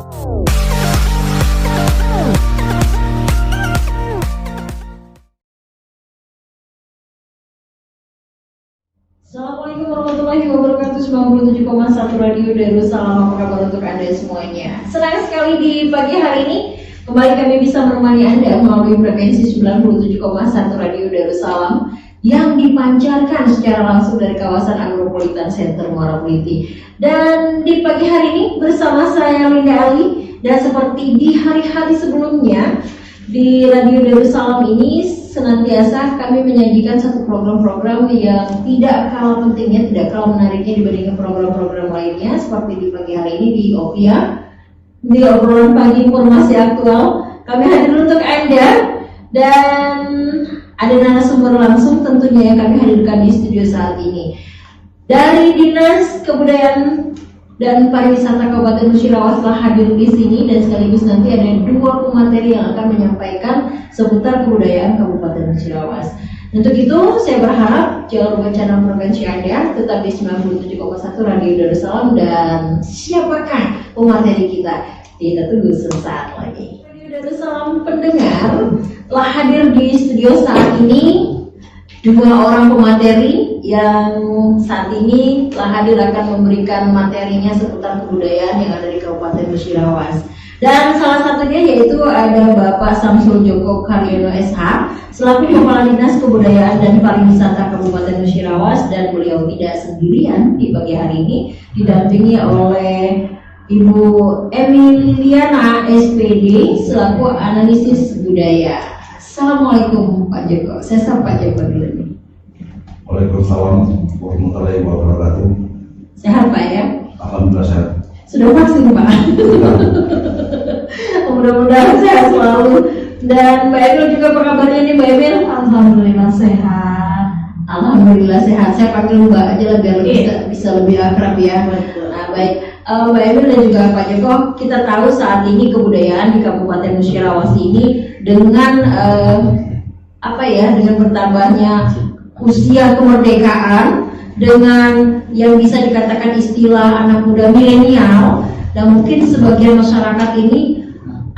Assalamualaikum warahmatullahi wabarakatuh. 97,1 Radio Darussalam. Apa kabar untuk Anda semuanya? Senang sekali di pagi hari ini kembali kami bisa menemani Anda melalui frekuensi 97,1 Radio Darussalam yang dipancarkan secara langsung dari kawasan Agropolitan Center Muara Peliti. Dan di pagi hari ini bersama saya Linda Ali, dan seperti di hari-hari sebelumnya di Radio Darussalam ini senantiasa kami menyajikan satu program-program yang tidak kalah pentingnya, tidak kalah menariknya dibandingkan program-program lainnya. Seperti di pagi hari ini di OPIA, di obrolan pagi informasi aktual, kami hadir untuk Anda, dan ada narasumber langsung tentunya yang kami hadirkan di studio saat ini. Dari Dinas Kebudayaan dan Pariwisata Kabupaten Musirawas telah hadir di sini, dan sekaligus nanti ada dua pemateri yang akan menyampaikan seputar kebudayaan Kabupaten Musirawas. Untuk itu saya berharap jangan lupa channel frekuensi Anda tetap di 97,1 Radio Darussalam. Dan siapakah pemateri kita? Kita tunggu sesaat lagi. Radio Darussalam pendengar telah hadir di studio saat ini dua orang pemateri yang saat ini telah hadir akan memberikan materinya seputar kebudayaan yang ada di Kabupaten Musirawas. Dan salah satunya yaitu ada Bapak Samsul Joko Karyono SH selaku Kepala Dinas Kebudayaan dan Pariwisata Kabupaten Musirawas, dan beliau tidak sendirian di pagi hari ini, didampingi oleh Ibu Emiliana SPD selaku analisis budaya. Assalamualaikum Pak Joko, saya sapa Pak Joko dulu nih. Waalaikumsalam warahmatullahi wabarakatuh. Sehat Pak ya? Alhamdulillah sehat. Sudah vaksin Pak? Mudah-mudahan sehat selalu. Dan Mbak Emil juga apa kabarnya nih Mbak Emil? Alhamdulillah sehat. Alhamdulillah sehat. Saya panggil Mbak aja lah biar bisa lebih akrab ya. Nah baik, Mbak Emil dan juga Pak Joko, kita tahu saat ini kebudayaan di Kabupaten Musirawas ini dengan dengan bertambahnya usia kemerdekaan, dengan yang bisa dikatakan istilah anak muda milenial, dan mungkin sebagian masyarakat ini,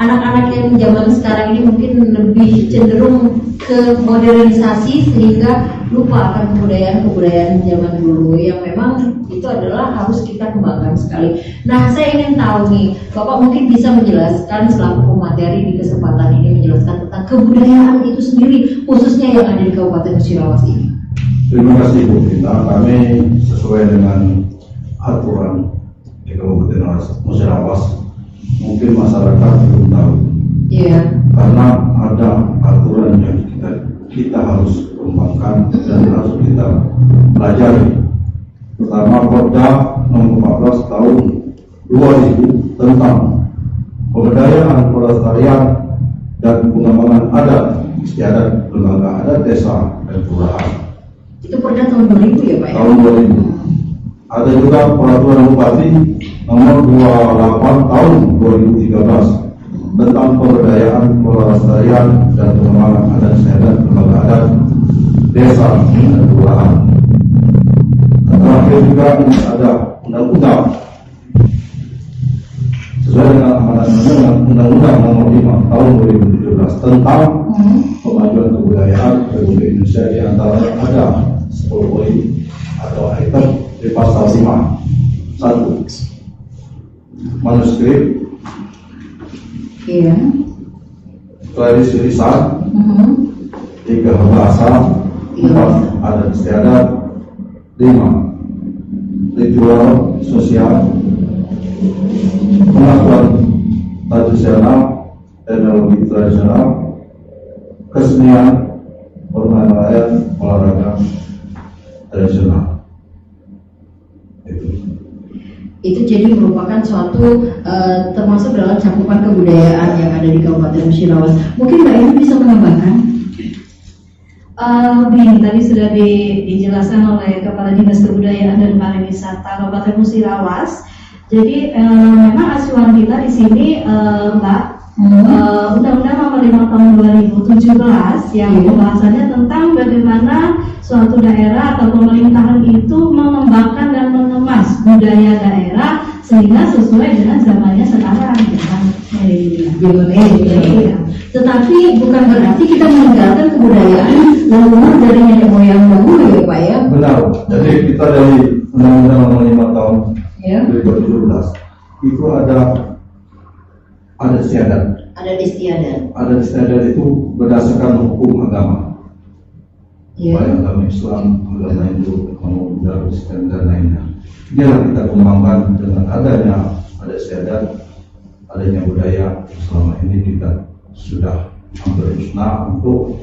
anak-anak yang zaman sekarang ini mungkin lebih cenderung ke modernisasi sehingga lupa akan kebudayaan zaman dulu yang memang itu adalah harus kita kembangkan sekali. Nah, saya ingin tahu nih, Bapak mungkin bisa menjelaskan selaku pemateri di kesempatan ini, menjelaskan tentang kebudayaan itu sendiri, khususnya yang ada di Kabupaten Musirawas ini. Terima kasih Bu Rita. Kami sesuai dengan aturan di Kabupaten Musirawas, mungkin masyarakat belum tahu. Iya. Karena ada aturan yang kita harus kembangkan dan harus kita pelajari. Pertama, Perda nomor 14 tahun 2000 tentang pemberdayaan, pelestarian dan pengembangan adat istiadat lembaga adat desa dan kelurahan. Itu Perda tahun 2000 ya Pak ya? Tahun 2000. Ada juga peraturan Bupati nomor 28 tahun 2013 tentang pemberdayaan, pelestarian dan pengembangan adat istiadat lembaga adat desa dan kelurahan. Terakhir juga ada undang-undang sesuai dengan amanat undang-undang nomor 5 tahun 2017 tentang pemajuan kebudayaan Republik Indonesia, di antaranya ada 10 poin atau item di pasal 5. 1. Manuskrip. Iya. Tradisi lisan. 3. Bahasa. 4. Adat istiadat. 5. Ritual sosial, pengakuan tradisional, teknologi tradisional, kesenian, permainan rakyat, olahraga tradisional. Itu jadi merupakan suatu termasuk dalam cakupan kebudayaan yang ada di Kabupaten Musirawas. Mungkin Mbak Ibu bisa menambahkan? Begini, tadi sudah dijelaskan oleh Kepala Dinas Kebudayaan dan Pariwisata Kabupaten Musirawas. Jadi memang acuan kita di sini, Mbak, Undang-Undang Nomor 5 Tahun 2017 yang pembahasannya tentang bagaimana suatu daerah atau pemerintahan itu mengembangkan dan mengemas budaya daerah sehingga sesuai dengan zamannya sekarang. Iya. Tetapi bukan berarti kita meninggalkan kebudayaan leluhur dari nenek moyang dahulu ya Pak ya. Benar. Jadi kita dari Undang-Undang Nomor 5 Tahun Ya. 2017 itu ada istiadat. Ada istiadat. Ada istiadat itu berdasarkan hukum agama. Ya. Baik agama Islam, agama Hindu, agama Buddha, Kristen dan lainnya. Inilah kita kembangkan dengan adanya ada istiadat, adanya budaya selama ini kita sudah hampir musnah untuk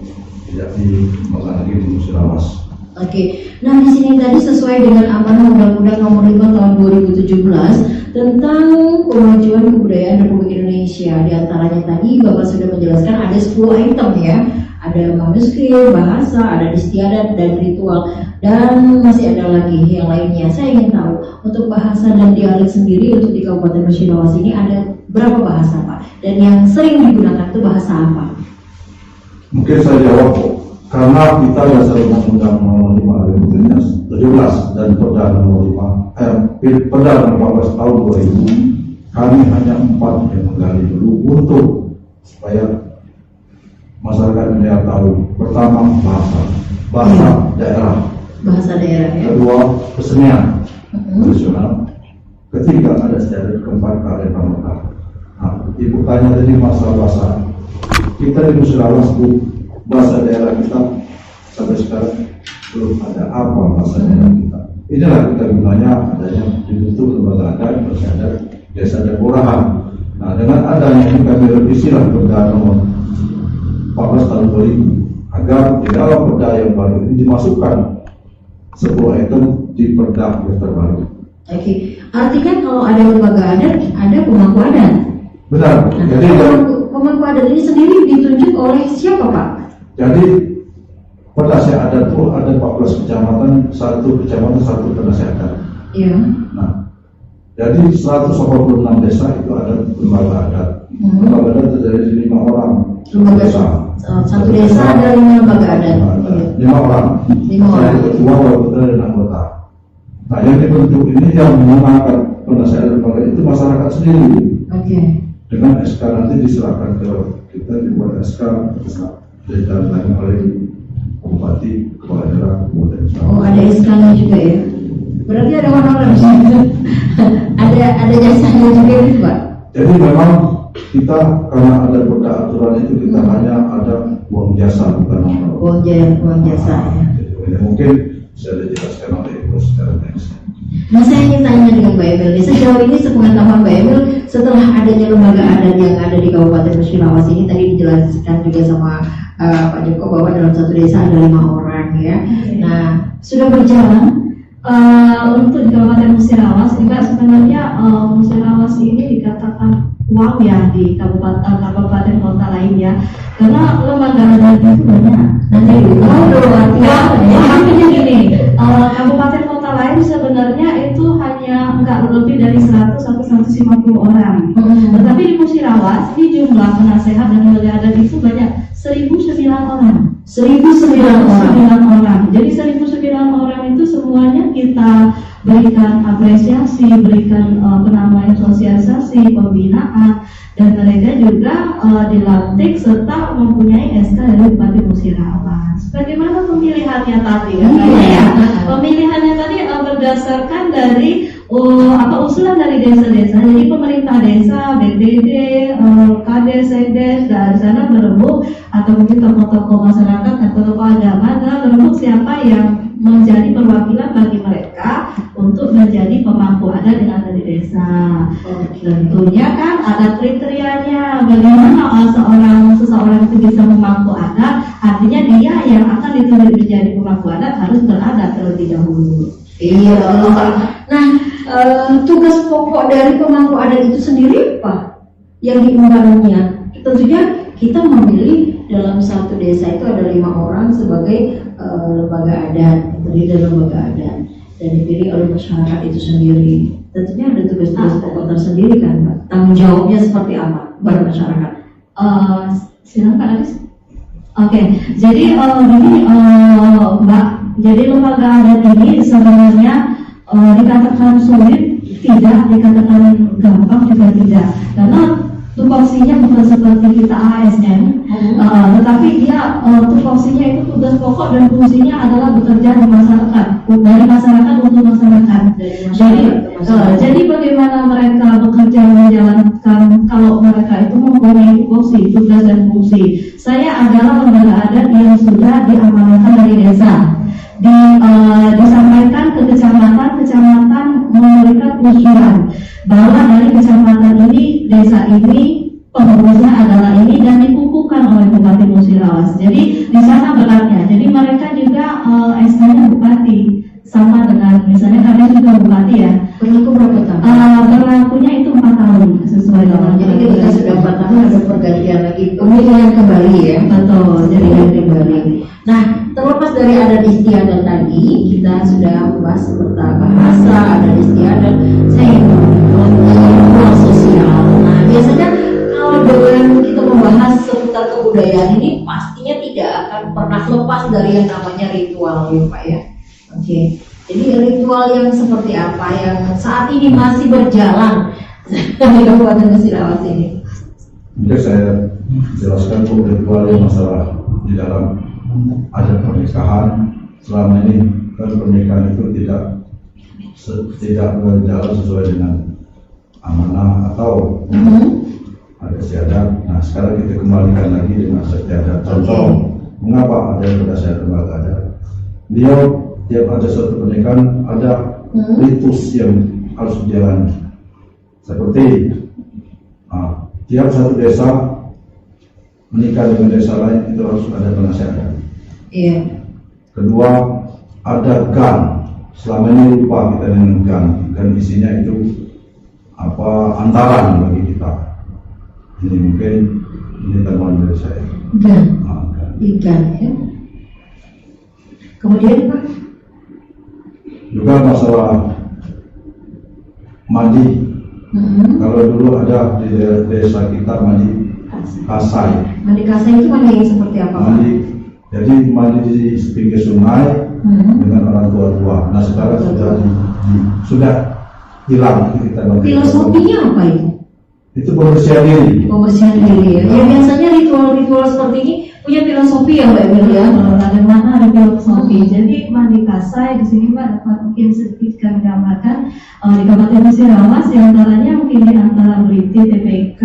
tidak dikembangkan lagi di Musirawas. Oke, nah di sini tadi sesuai dengan amanah Undang-Undang Nomor 5 Tahun 2017 tentang kemajuan kebudayaan Republik Indonesia. Di antaranya tadi Bapak sudah menjelaskan ada 10 item ya. Ada manuskrip, bahasa, ada istiadat dan ritual, dan masih ada lagi yang lainnya. Saya ingin tahu untuk bahasa dan dialek sendiri untuk di Kabupaten Musirawas ini ada berapa bahasa Pak? Dan yang sering digunakan itu bahasa apa? Mungkin saya jawab, karena kita dasar Undang-Undang Nomor 5 2017 dan Perda Nomor 14 Tahun 2000, kami hanya 4 yang menggali dulu untuk supaya masyarakat Indonesia tahu. Pertama, bahasa daerah. Bahasa daerah ya. Kedua, kesenian tradisional. Ketiga, ada istiadat. Keempat, karya pramuka. Nah, ibu tanya tadi masalah bahasa. Kita di Musirawas Bu, bahasa daerah kita sampai sekarang belum ada apa bahasa daerah kita. Inilah kita gunanya adanya dibentuk lembaga adat, istiadat, desa dan kelurahan. Nah, dengan adanya ini kami revisi lah Perda Nomor 14 Tahun 2000 agar di dalam perda yang baru ini dimasukkan 10 item di perda yang terbaru. Oke, artinya kalau ada lembaga adat, ada pemangku adat. Benar. Nah, Jadi pemangku adat ini sendiri ditunjuk oleh siapa Pak? jadi penasihat adat itu ada 14 kecamatan, satu kecamatan satu penasihat adat. Iya. Nah, jadi 186 desa itu ada lembaga adat. Lembaga adat terdiri dari 5 orang. Lembaga satu desa ada 5 lembaga adat. 5 orang. 5 orang. Saya ketua, wali kota dan anggota. Nah, yang dibentuk ini yang mengangkat penasihat lembaga itu masyarakat sendiri. Oke. Dengan SK nanti diserahkan ke kita, dibuat SK ditandatangani oleh Bupati, Kepala Daerah, Kabupaten Musirawas. Oh, ada SK-nya juga ya. Berarti ada honorer di situ. ada jasanya juga itu Pak. Jadi memang kita karena ada perda aturan itu kita hanya ada uang jasa bukan honor. Uang jasa ya. Jadi, mungkin bisa dijelaskan oleh Ibu secara teknis. Nah, saya ingin tanya dengan Mbak Emil, sejauh ini sepengetahuan Mbak Emil setelah adanya lembaga adat yang ada di Kabupaten Musirawas ini tadi dijelaskan juga sama Pak Joko bahwa dalam satu desa ada 5 orang ya. Nah, sudah berjalan Untuk di Kabupaten Musirawas juga sebenarnya Musirawas ini dikatakan wow ya di kabupaten kota lainnya karena lembaga adat itu banyak. Nanti artinya gini, kabupaten kota lain sebenarnya itu hanya enggak lebih dari 100 sampai 150 orang. Tetapi di Musirawas ini jumlah penasehat dan lembaga adat itu banyak 1.009 orang. 1.009 orang. Jadi 1.009 orang itu semuanya kita berikan apresiasi, berikan sosialisasi, pembinaan, dan mereka juga dilantik serta mempunyai SK dari Bupati Musirawas. Bagaimana pemilihannya tadi? Pemilihannya tadi berdasarkan dari usulan dari desa-desa. Jadi pemerintah desa, BPD, Kades, Sedes dari sana berembuk atau mungkin tokoh-tokoh masyarakat atau tokoh agama berembuk siapa yang menjadi perwakilan bagi mereka untuk menjadi pemangku adat yang ada di desa. Tentunya kan ada kriterianya bagaimana seseorang itu bisa memangku adat. Artinya dia yang akan ditunjuk menjadi pemangku adat harus beradat terlebih dahulu. Iya. Nah, tugas pokok dari pemangku adat itu sendiri apa? Yang diembannya? Tentunya kita memilih dalam satu desa itu ada 5 orang sebagai lembaga adat, terdiri dari lembaga adat dan dipilih oleh masyarakat itu sendiri. Tentunya ada tugas-tugas pokok tersendiri kan, Mbak. Tanggung jawabnya seperti apa pada masyarakat? Silakan Pak Adis. Oke, jadi begini Mbak. Jadi lembaga adat ini sebenarnya dikatakan sulit, tidak, dikatakan gampang juga tidak. Karena tupoksi tupoksinya bukan seperti kita ASN, tetapi dia tupoksinya itu tugas pokok dan fungsinya adalah bekerja di masyarakat, dari masyarakat untuk masyarakat. Jadi bagaimana mereka bekerja menjalankan kalau mereka itu mempunyai tupoksi, tugas dan fungsi. Saya adalah lembaga adat yang sudah diamanahkan dari desa. Disampaikan ke kecamatan memberikan usulan bahwa dari kecamatan ini, desa ini, pengurusnya adalah ini, dan dikukuhkan oleh Bupati Musirawas. Jadi di sana beratnya. Jadi mereka juga SK-nya bupati, sama dengan misalnya kami juga bupati ya. Berlaku berapa tahun? Berlakunya itu 4 tahun sesuai dengan. Jadi ketika sudah 4 tahun ada pergantian lagi, pemilihan kembali ya. Betul, jadi kembali. Nah, terlepas dari adat istiadat tadi, kita sudah membahas tentang bahasa, adat istiadat. Saya ingin ritual sosial. Nah, biasanya kalau dengan kita membahas seputar kebudayaan ini, pastinya tidak akan pernah lepas dari yang namanya ritual ya Pak ya. Oke. Jadi ritual yang seperti apa yang saat ini masih berjalan di Kabupaten Musirawas ini? Mungkin saya jelaskan ritual yang masalah di dalam adat pernikahan. Selama ini kan pernikahan itu tidak berjalan sesuai dengan amanah atau adat istiadat. Nah, sekarang kita kembalikan lagi dengan adat istiadat. Contoh, mengapa ada berdasarkan lembaga adat? Beliau tiap ada suatu pernikahan ada ritus yang harus dijalani. Seperti tiap satu desa menikah dengan desa lain itu harus ada penasihat. Iya. Kedua, ada GAN. Selama ini lupa kita dengan GAN. GAN isinya itu antaran bagi kita. Ini mungkin ini tambahan dari saya. GAN. GAN. Ya. Kemudian Pak? Juga masalah mandi. Kalau dulu ada di desa kita mandi kasai. Mandi kasai itu mandi yang seperti apa? Jadi mandi di pinggir sungai dengan orang tua-tua. Nah, sekarang sudah hilang itu kita. Filosofinya apa itu? Itu pembersihan diri. Pembersihan diri ya. Ya biasanya ritual-ritual seperti ini punya filosofi ya Mbak Emil ya. Bagaimana ada filosofi. Jadi mandi kasai di sini Mbak dapat mungkin sedikit kami gambarkan di Kabupaten Musirawas, diantaranya mungkin di antara Briti, TPK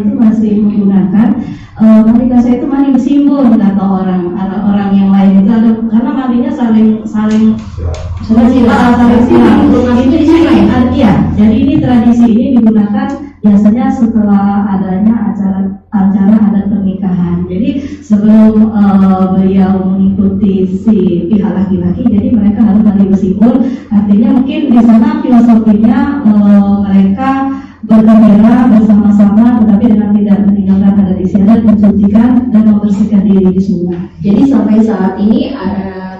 itu masih menggunakan mandi kasai itu mandi simbol kata orang yang lain itu ada, karena mandinya saling silang. Itu di sini ya. Jadi ini tradisi ini digunakan biasanya setelah adanya acara adat pernikahan. Jadi sebelum beliau mengikuti si pihak laki-laki, jadi mereka harus mandi bersimbol. Artinya mungkin di sana filosofinya mereka bergembira bersama-sama, tetapi dengan tidak meninggalkan adat istiadat, mensucikan dan membersihkan diri di sungai. Jadi sampai saat ini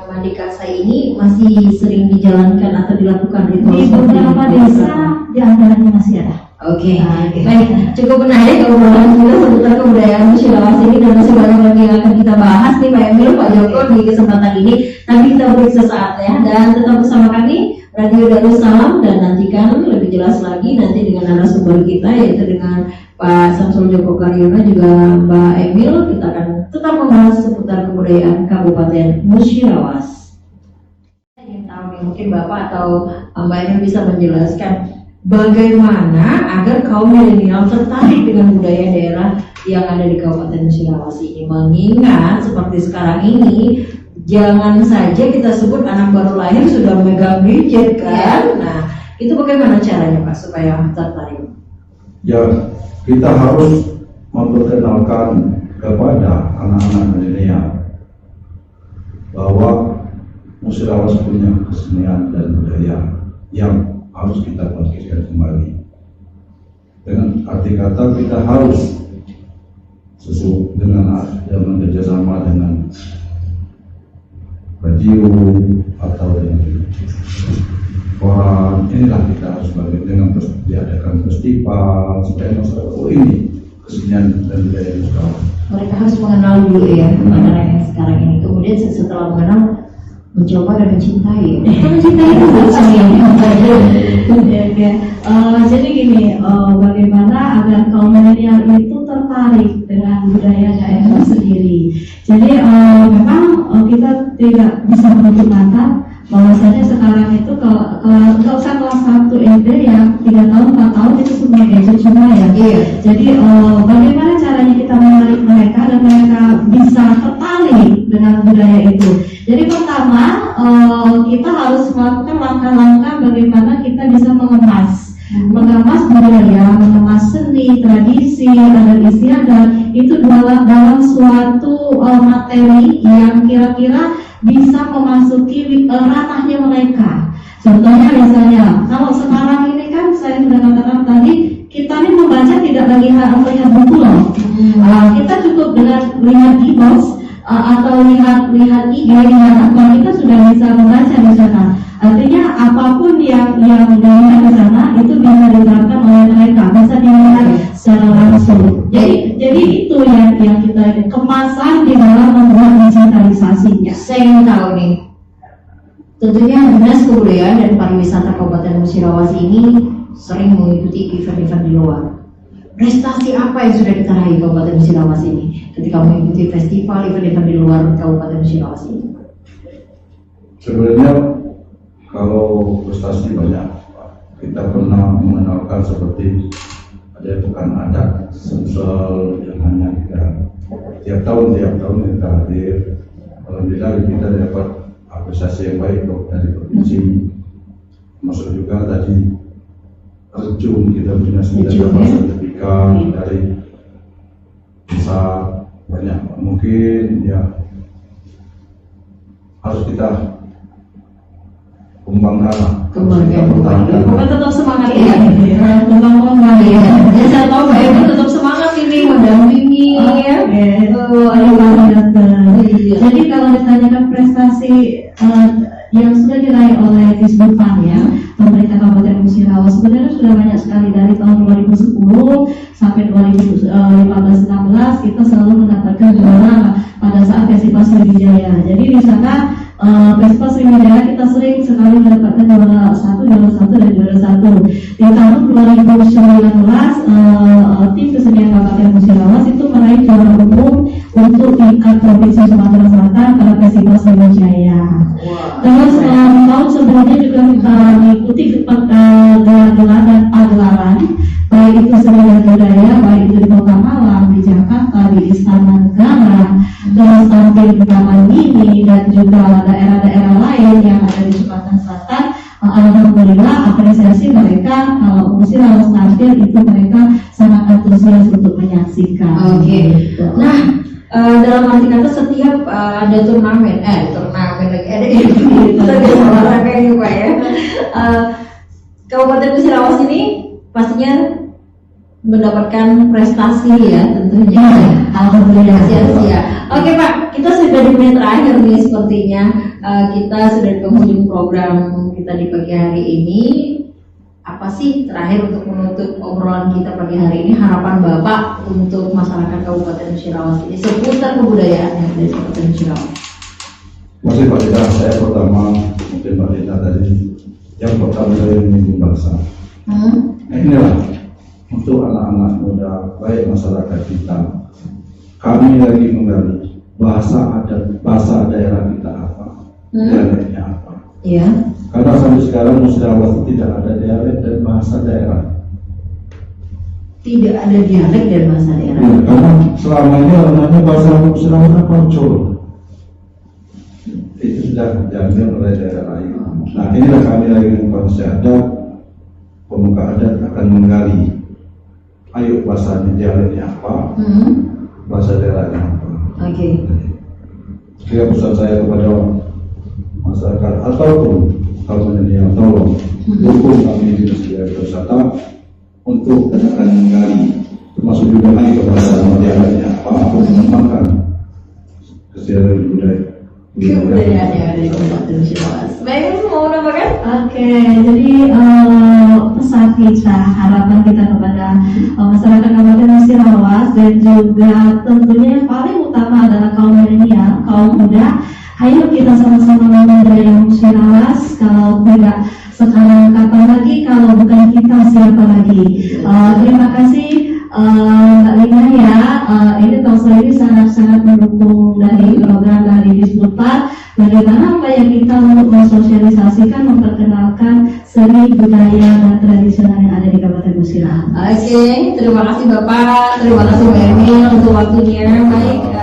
mandi kasai ini masih sering dijalankan atau dilakukan ritual di beberapa desa di antaranya masih ada. Oke. Baik, cukup menarik obrolan kita seputar kebudayaan Musirawas ini, dan masih banyak lagi yang akan kita bahas nih Pak Emil, Pak Joko di kesempatan ini. Nanti kita break sesaat ya, dan tetap bersama kami Radio Darussalam, dan nantikan lebih jelas lagi nanti dengan narasumber kita yaitu dengan Pak Samsul Joko Karyono juga Mbak Emil. Kita akan tetap membahas seputar kebudayaan Kabupaten Musirawas. Saya ingin tahu nih, mungkin Bapak atau Mbak Emil bisa menjelaskan bagaimana agar kaum milenial tertarik dengan budaya daerah yang ada di Kabupaten Musirawas ini, mengingat seperti sekarang ini jangan saja kita sebut anak baru lahir sudah megang gadget kan. Nah, itu bagaimana caranya Pak supaya tertarik? Ya, kita harus memperkenalkan kepada anak-anak milenial bahwa Musirawas punya kesenian dan budaya yang harus kita bangkitkan kembali. Dengan arti kata kita harus dengan kerjasama dengan radio atau dengan koran. Inilah kita harus bangkit dengan diadakan festival supaya masyarakat ini kesenian dan budaya Musirawas. Mereka harus mengenal dulu ya mengenai yang sekarang ini. Kemudian setelah mengenal, mencoba dan mencintai. Mencintai itu Oke. Jadi gini, bagaimana agar kaum milenial itu tertarik dengan budaya daerah sendiri. Jadi memang kita tidak bisa menutup mata bahwasanya sekarang itu nggak usah kelas 1 SD yang 3 tahun 4 tahun itu semua gadget semua ya. Iya. Jadi bagaimana caranya kita menarik mereka dan mereka bisa tertarik dengan budaya itu. Jadi pertama kita harus melakukan langkah-langkah bagaimana kita bisa mengemas budaya, mengemas seni, tradisi, adat istiadat itu dalam suatu materi yang kira-kira bisa memasuki ranahnya mereka. Contohnya misalnya, kalau sekarang ini kan saya sudah katakan tadi, kita ini membaca tidak lagi melihat buku loh. Kita cukup dengan lihat e-box atau lihat IG, lihat apa, kita sudah bisa membaca di sana. Artinya apapun yang dilihat di sana itu bisa diterapkan oleh mereka, bisa dilihat secara langsung. Jadi itu yang kita kemasan di dalam membuat digitalisasinya. Saya ingin tahu nih, tentunya Dinas Kebudayaan dan Pariwisata Kabupaten Musirawas ini sering mengikuti event-event di luar. Prestasi apa yang sudah diraih Kabupaten Musirawas ini ketika mengikuti festival event-event di luar Kabupaten Musirawas ini? Sebenarnya kalau prestasi banyak, kita pernah mengenalkan seperti ada pekan adat Sumsel yang hanya kita tiap tahun kita hadir. Alhamdulillah kita dapat apresiasi yang baik dari provinsi. Masuk juga tadi Rejum kita punya sertifikat dari bisa banyak, mungkin ya harus kita kembangkan. Bapak tetap semangat ya, kembang ya. Ya saya tahu Mbak Eva tetap semangat ini mendampingi ya. Jadi kalau ditanyakan prestasi yang sudah diraih oleh Disbudpan ya, pemerintah Kabupaten Musirawas sebenarnya sudah banyak sekali. Dari tahun 2010 sampai 2015-16 kita selalu mendapatkan juara pada saat Festival Sriwijaya. Jadi di sana Festival Sriwijaya kita sering sekali mendapatkan juara 1 dan juara 1. Di tahun 2019 tim kesenian Kabupaten Musirawas itu meraih juara umum untuk tingkat Provinsi Sumatera Selatan pada Festival Sriwijaya. Terus tahun sebelumnya juga kita mengikuti gelar-gelar dan pagelaran, baik itu seni dan budaya, baik itu di Kota Malang, di Jakarta, di Istana Negara, terus sampai di Taman Mini dan juga daerah-daerah lain yang ada di Sumatera Selatan. Alhamdulillah apresiasi mereka Musirawas tampil itu mereka sangat antusias untuk menyaksikan. Oke. Nah, dalam arti kata setiap ada turnamen lagi ada event olahraga ini Pak ya. Kabupaten Musirawas ini pastinya mendapatkan prestasi ya tentunya. Alhamdulillah sia-sia. Oke Pak, kita sudah di menit terakhir nih sepertinya. Kita sudah di penghujung program kita di pagi hari ini. Apa sih terakhir untuk menutup obrolan kita pagi hari ini, harapan Bapak untuk masyarakat Kabupaten Musirawas ini seputar kebudayaan yang ada di Kabupaten Musirawas? Masih Pak Dita, saya pertama mungkin Pak Dita tadi yang pertama saya menyinggung bahasa. Inilah untuk anak-anak muda, baik masyarakat kita, kami lagi menggali bahasa adat, bahasa daerah kita apa, dialeknya apa. Iya. Karena sampai sekarang Musirawas tidak ada dialek dan bahasa daerah. Tidak ada dialek dan bahasa daerah. Ya, karena selama ini namanya bahasa Musirawas apa Col. Itu sudah diambil oleh daerah lain. Nah inilah kami lagi mengkonsep adat, pemuka adat akan menggali. Ayo bahasa dialeknya apa, bahasa daerahnya apa. Oke. Kira pesan saya kepada masyarakat ataupun kalau yang tolong dukung kami di Dinas Kebudayaan Pariwisata untuk akan menggali, termasuk juga lagi bahasa dialeknya apa untuk mengembangkan kesejahteraan budaya. Kebudayaan yang ada di Kabupaten Musirawas. Baik, mau menambahkan? Oke, jadi pesan kita, harapan kita kepada masyarakat Kabupaten Musirawas dan juga tentunya yang paling utama adalah kaum milenial, kaum muda, Ayo kita sama-sama membudaya Musirawas. Kalau tidak sekarang kapan lagi, kalau bukan kita siapa lagi. Terima kasih Mbak Lina ya. Ini Talkshow ini sangat-sangat mendukung dari program dari Disbudpar. Bagaimana upaya kita untuk mensosialisasikan, memperkenalkan seni budaya dan tradisional yang ada di Kabupaten Musirawas. Oke, terima kasih Bapak, terima kasih Mbak Emil untuk waktunya. Baik.